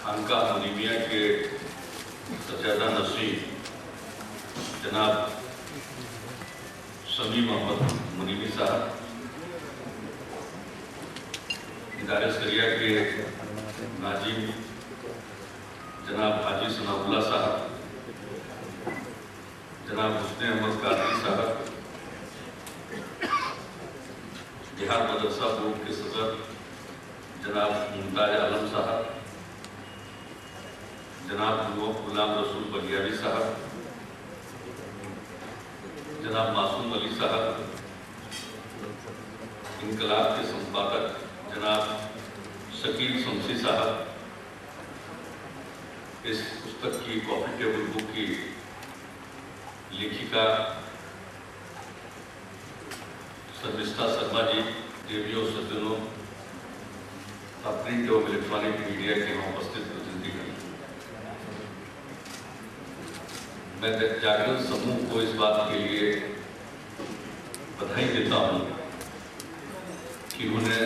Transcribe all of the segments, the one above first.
खानका मुनीमिया के सज्जादा नशीं जनाब शमी मोहम्मद मुनीमी साहब, इदारे शरिया के नाजिम जनाब हाजी सनाउल्लाह साहब, जनाब हुस्न अहमद कादरी साहब, बिहार मदरसा बोर्ड के सदर जनाब मुमताज आलम साहब, जनाब गुलाम रसूल बलियावी साहब, जनाब मासूम अली साहब, इनकलाब के संपादक जनाब शकील शमसी साहब, इस पुस्तक की कॉफी टेबल बुक की लेखिका शर्मिष्ठा शर्मा जी, देवियों सज्जनों, प्रिंट और इलेक्ट्रॉनिक मीडिया के यहाँ उपस्थित प्रतिनिधिगण, मैं जागरण समूह को इस बात के लिए बधाई देता हूँ कि उन्होंने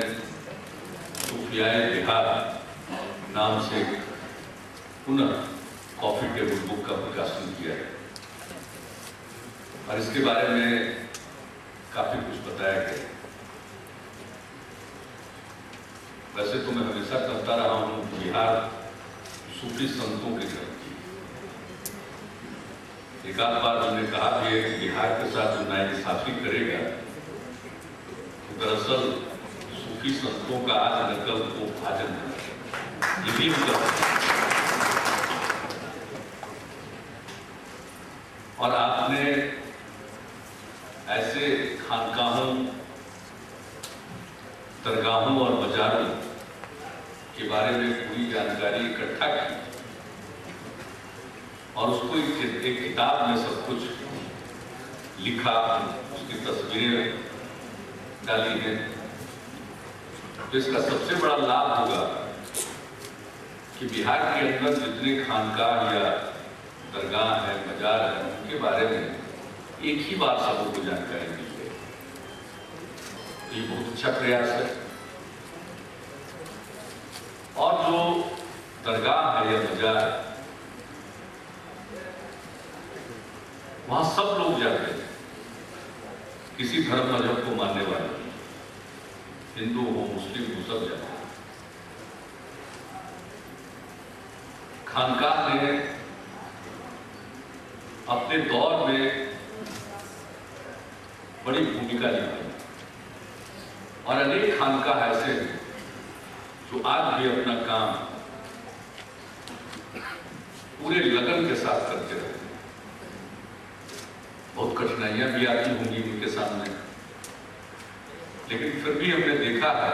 सूफियाए बिहार नाम से पुनः कॉफी टेबल बुक का प्रकाशन किया है और इसके बारे में काफी कुछ बताया गया। वैसे तो मैं हमेशा कहता रहा हूँ बिहार सूफी संतों की तरफ की। एक आध बार हमने कहा कि बिहार के साथ जो नाइंसाफी करेगा तो दरअसल सूफी संतों का आज नकल को भाजन ये भी और आपने ऐसे खानकाहों, दरगाहों और मजारों के बारे में पूरी जानकारी इकट्ठा की और उसको एक किताब में सब कुछ लिखा, उसकी तस्वीरें डाली हैं। तो इसका सबसे बड़ा लाभ होगा कि बिहार के अंदर जितने खानकाह या दरगाह है, मजार है, उनके बारे में एक ही बार सबको को जानकारी मिल गई। ये बहुत अच्छा प्रयास है। और जो दरगाह है या मजार, वहां सब लोग जाते हैं, किसी धर्म मजहब को मानने वाले, हिंदू हो मुस्लिम हो, सब जाते हैं। खानकाह ने अपने दौर में बड़ी भूमिका निभाई और अनेक खानकाह ऐसे हैं जो आज भी अपना काम पूरे लगन के साथ करते रहे। बहुत कठिनाइयां भी आती होंगी उनके सामने, लेकिन फिर भी हमने देखा है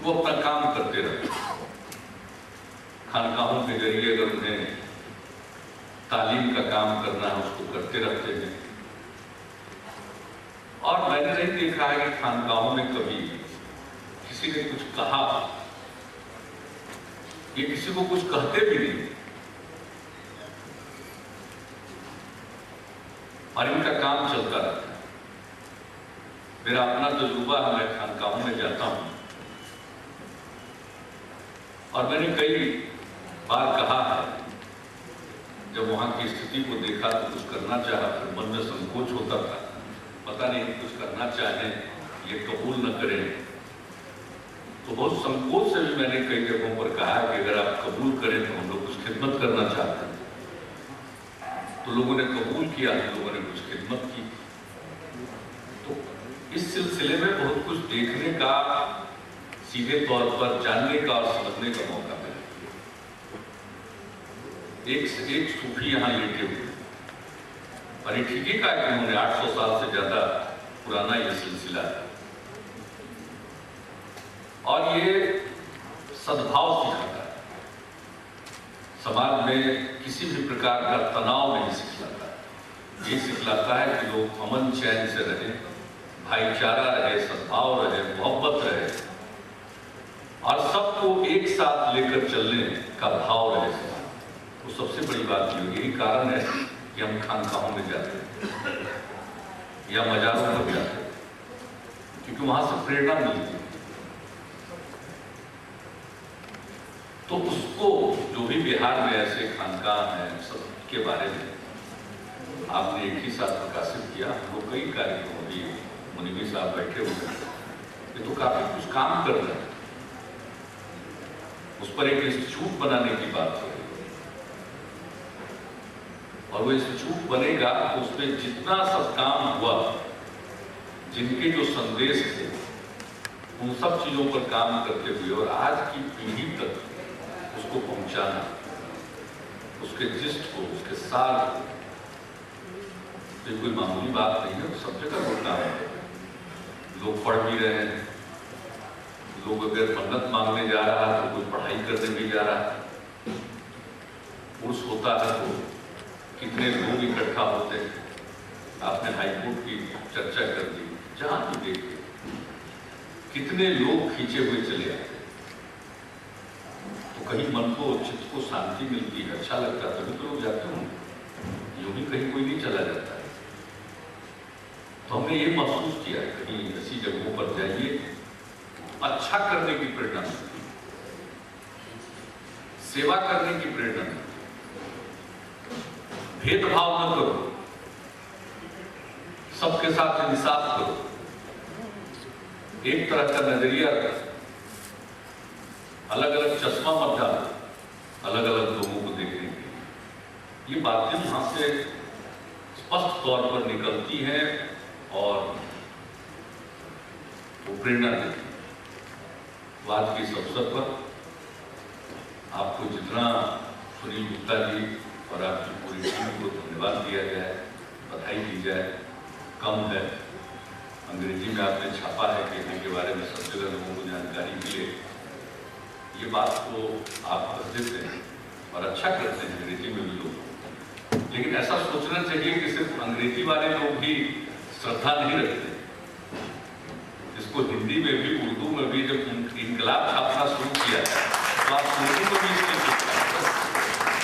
वो अपना काम करते रहे। खानकाहों के जरिए अगर उन्हें तालीम का काम करना है उसको करते रहते हैं। और मैंने नहीं देखा है कि खानकाहों में कभी किसी ने कुछ कहा, ये किसी को कुछ कहते भी नहीं और इनका काम चलता रहता है। मेरा अपना तजुर्बा है, मैं खानकाहों में जाता हूं और मैंने कई बार कहा है, जब वहां की स्थिति को देखा तो कुछ करना चाहा, फिर मन में संकोच होता था, पता नहीं कुछ करना चाहें ये कबूल न करें। तो बहुत संकोच से भी मैंने कई जगहों पर कहा कि अगर आप कबूल करें तो हम लोग कुछ खिदमत करना चाहते हैं। तो लोगों ने कबूल किया, लोगों ने कुछ खिदमत की। तो इस सिलसिले में बहुत कुछ देखने का, सीधे तौर पर जानने का और समझने का मौका मिला। एक सूफी यहाँ लेटे हुए और ये ठीक ही कहा कि उन्होंने 800 साल से ज्यादा पुराना ये सिलसिला है और ये सद्भाव सिखाता है। समाज में किसी भी प्रकार का तनाव नहीं सिखलाता, ये सिखलाता है कि लोग अमन चैन से रहे, भाईचारा रहे, सद्भाव रहे, मोहब्बत रहे और सबको एक साथ लेकर चलने का भाव रहे। तो सबसे बड़ी बात यही कारण है कि हम खानकाहों में जाते हैं या मजारों पर जाते हैं, क्योंकि वहां से प्रेरणा मिलती है। तो उसको जो भी बिहार में ऐसे खानकाह हैं सबके बारे में आपने एक ही साथ प्रकाशित किया। हम लोग कई कार्यक्रम भी मुनीमी साहब बैठे हुए हैं, ये तो काफी कुछ काम कर रहे हैं। उस पर एक इंस्टीट्यूट बनाने की बात हो रही है और वो इंस्टीट्यूट बनेगा तो उसमें जितना सब काम हुआ, जिनके जो संदेश थे उन सब चीजों पर काम करते हुए और आज की पीढ़ी तक उसको पहुंचाना, उसके जिस्ट को, उसके सार को, ये कोई मामूली बात नहीं है। सब जगह वो काम है। लोग पढ़ भी रहे हैं, लोग अगर मन्नत मांगने जा रहा है तो कोई पढ़ाई करने भी जा रहा है। उर्स होता है तो कितने लोग इकट्ठा होते हैं। आपने हाईकोर्ट की चर्चा कर दी, जहां भी देखिए कितने लोग खींचे हुए चले आते हैं। तो कहीं मन को, चित्त को शांति मिलती है, अच्छा लगता है, तभी तो लोग जाते होंगे। यूं ही कहीं कोई नहीं चला जाता है। तो हमने ये महसूस किया है कहीं ऐसी जगहों पर जाइए, अच्छा करने की प्रेरणा मिलती है, सेवा करने की प्रेरणा मिलती है, भेदभाव न करो, सबके साथ इंसाफ करो, एक तरह का नजरिया रखो, अलग अलग चश्मा मत डालो, अलग अलग लोगों को देखने के लिए। ये बातें वहां से स्पष्ट तौर पर निकलती हैं और वो प्रेरणा देती है। तो आज के इस अवसर पर आपको जितना सुनील गुप्ता जी और आपकी पूरी टीम को धन्यवाद दिया जाए, बधाई दी जाए, कम है। अंग्रेजी में आपने छापा है कि इनके बारे में सब जगह लोगों को जानकारी मिले। ये बात तो आप कर देते हैं और अच्छा करते हैं अंग्रेजी में भी लोग, लेकिन ऐसा सोचना चाहिए कि सिर्फ अंग्रेजी वाले लोग भी श्रद्धा नहीं रखते। इसको हिंदी में भी, उर्दू में भी जब इनकलाब छापना शुरू किया तो आप उर्दू में भी इसके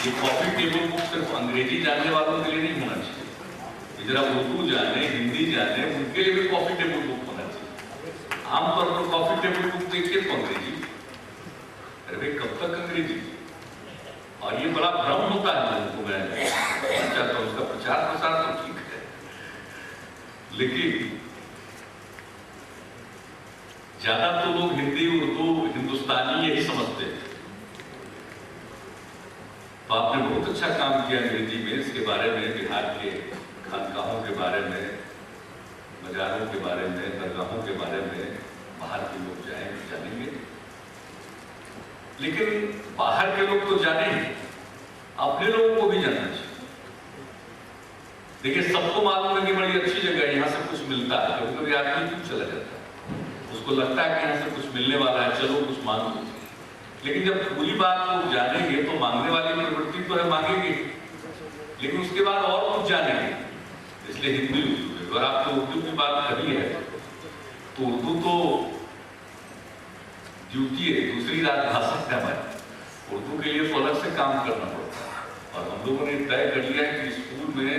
ये कॉफी टेबल बुक सिर्फ अंग्रेजी जानने वालों के लिए नहीं होना चाहिए। जरा उर्दू जाने, हिंदी जाने, उनके लिए भी कॉफी टेबल बुक होना चाहिए। आमतौर पर कॉफी टेबल बुक देखिए तो अंग्रेजी, अरे कब तक अंग्रेजी? और ये बड़ा भ्रम होता है लोगों को। मैं चाहता हूं उसका प्रचार प्रसार तो ठीक है, लेकिन ज्यादा तो लोग हिंदी, उर्दू, हिंदुस्तानी यही समझते हैं। तो आपने बहुत अच्छा काम किया अंग्रेजी में। इसके बारे में, बिहार के खानकाहों के बारे में, बाजारों के बारे में, दरगाहों के बारे में बाहर के लोग जानेंगे। लेकिन बाहर के लोग तो जाने ही, अपने लोगों को भी जानना चाहिए। देखिए, सबको मालूम है कि बड़ी अच्छी जगह है, यहाँ से कुछ मिलता है। कभी कभी आदमी क्यों चला जाता है, उसको लगता है कि यहाँ से कुछ मिलने वाला है, चलो कुछ मांग लो। लेकिन जब पूरी बात लोग जानेंगे तो मांगने वाली प्रवृत्ति तो है, मांगेंगे, लेकिन उसके बाद और कुछ जानेंगे। इसलिए हिंदी उर्दू, और आपको उर्दू की बात कही है तो उर्दू तो ड्यूटी है, दूसरी राजभाषा है हमारी। उर्दू के लिए तो अलग से काम करना पड़ता है और हम लोगों ने तय कर लिया है कि स्कूल में,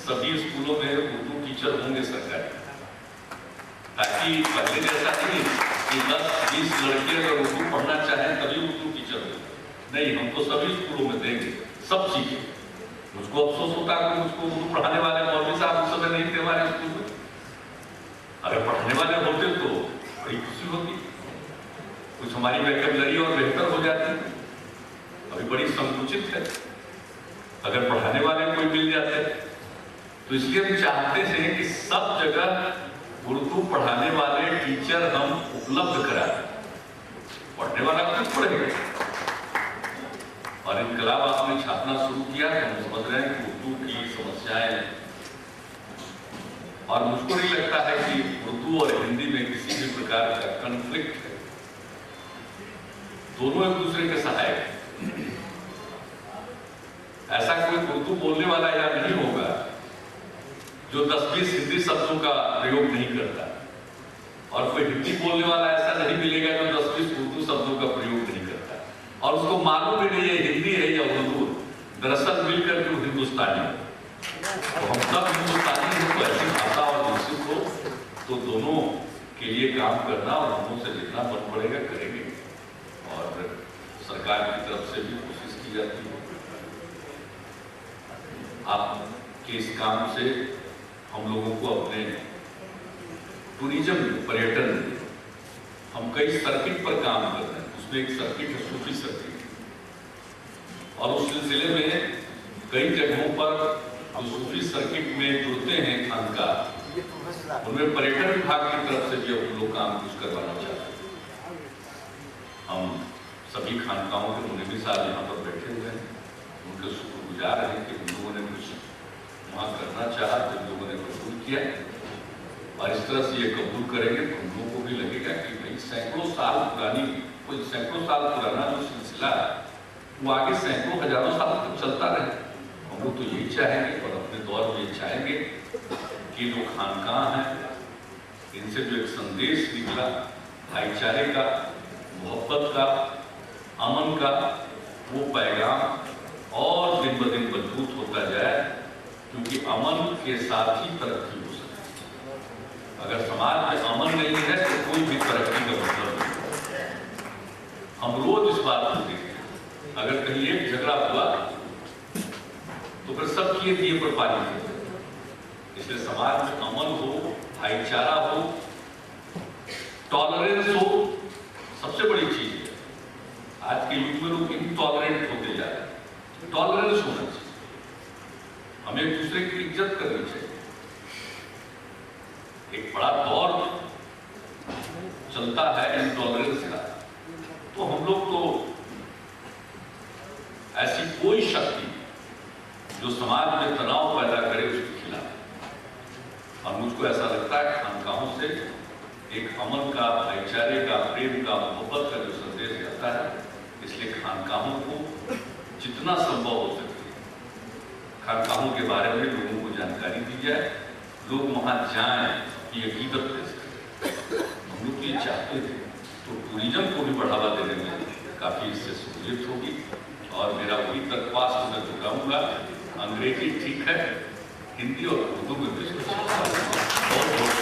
सभी स्कूलों में उर्दू टीचर होंगे सरकारी, ताकि पहले जैसा नहीं कि 10-20 लड़के अगर उर्दू पढ़ना चाहें तभी उर्दू टीचर हो। नहीं, हम तो सभी स्कूलों में देंगे, सब सीखें। मुझको अफसोस होता है कि मुझको उर्दू पढ़ाने वाले मौलवी साहब उस समय नहीं थे हमारे स्कूल में। अगर पढ़ाने वाले होते तो बड़ी खुशी होती, कुछ हमारी वोकैबुलरी और बेहतर हो जाती। अभी बड़ी संकुचित है। अगर पढ़ाने वाले कोई मिल जाते तो इसलिए हम चाहते हैं कि सब जगह उर्दू पढ़ाने वाले टीचर हम उपलब्ध कराएं। पढ़ने वाला खुद पढ़ेगा। और इनकलाब आपने छापना शुरू किया है, हम समझ रहे हैं कि उर्दू की समस्याएं, और मुझको नहीं लगता है कि उर्दू और हिंदी में किसी भी प्रकार का कॉन्फ्लिक्ट है। दोनों एक दूसरे के सहायक हैं। ऐसा कोई उर्दू बोलने वाला या नहीं होगा जो 10-20 हिंदी शब्दों का प्रयोग नहीं करता, और कोई हिंदी बोलने वाला ऐसा नहीं मिलेगा जो 10-20 उर्दू शब्दों का प्रयोग नहीं करता, और उसको मालूम भी नहीं है हिंदी है या उर्दू। दरअसल मिलकर के वो हिंदुस्तानी है। तो हम सब हिंदुस्तानी हैं, तो ऐसी भाषा और विकसित हो तो दोनों के लिए काम करना और हमों से जितना मन पड़ेगा करेंगे। और सरकार की तरफ से भी कोशिश की जाती है। आपके इस काम से हम लोगों को अपने टूरिज्म पर्यटन, हम कई सर्किट पर काम कर रहे हैं, उसमें एक सर्किट है सूफी सर्किट, और उस सिलसिले में कई जगहों पर जो सूफी सर्किट में जुड़ते हैं खानका, उनमें पर्यटन विभाग की तरफ से भी हम लोग काम कुछ करवाना चाहते हैं। हम सभी खानकाओं के मुनीम साहब यहाँ पर बैठे हुए हैं, उनके शुक्रगुजार हैं कि उन लोगों ने कुछ वहाँ करना चाहा, तो उन लोगों ने कबूल किया, और इस तरह से ये कबूल करेंगे तो उन लोगों को भी लगेगा कि भाई सैकड़ों साल पुराना जो सिलसिला है वो आगे सैकड़ों हजारों साल तक चलता रहे। हम लोग तो यही चाहेंगे और अपने दौर में ये चाहेंगे कि जो खानकाह हैं, इनसे जो एक संदेश निकला भाईचारे का, मोहब्बत का, अमन का, वो पैगाम और दिन ब दिन मजबूत होता जाए, क्योंकि अमन के साथ ही तरक्की हो सकती है। अगर समाज में अमन नहीं है तो कोई भी तरक्की का मतलब नहीं। हम रोज इस बात को देखते हैं, अगर कहीं एक झगड़ा हुआ तो फिर सबके दिए पर पानी होता है। इसलिए समाज में अमन हो, भाईचारा हो, टॉलरेंस हो, सबसे बड़ी चीज है। आज के युग में लोग इनटॉलरेंट होते जा रहे हैं। टॉलरेंस होना चाहिए, हमें एक दूसरे की इज्जत करनी चाहिए। एक बड़ा दौर चलता है इनटॉलरेंस का, तो हम लोग तो ऐसी कोई शक्ति जो समाज में तनाव पैदा करे उसके खिलाफ। और मुझको ऐसा लगता है खानकाहों से एक अमन का, भाईचारे का, प्रेम का, मोहब्बत का जो संदेश जाता है, इसलिए खानकाहों को जितना संभव हो सके खानकाहों के बारे में लोगों को जानकारी दी जाए, लोग वहां जाएं, ये अकीदत दे सकें। हम लोग ये चाहते थे, तो टूरिज्म को भी बढ़ावा देने में काफी इससे सहूलियत होगी। और मेरा वही दरख्वास्त मैं दोहराऊंगा, अंग्रेजी ठीक है, हिंदी और उर्दू में भी बहुत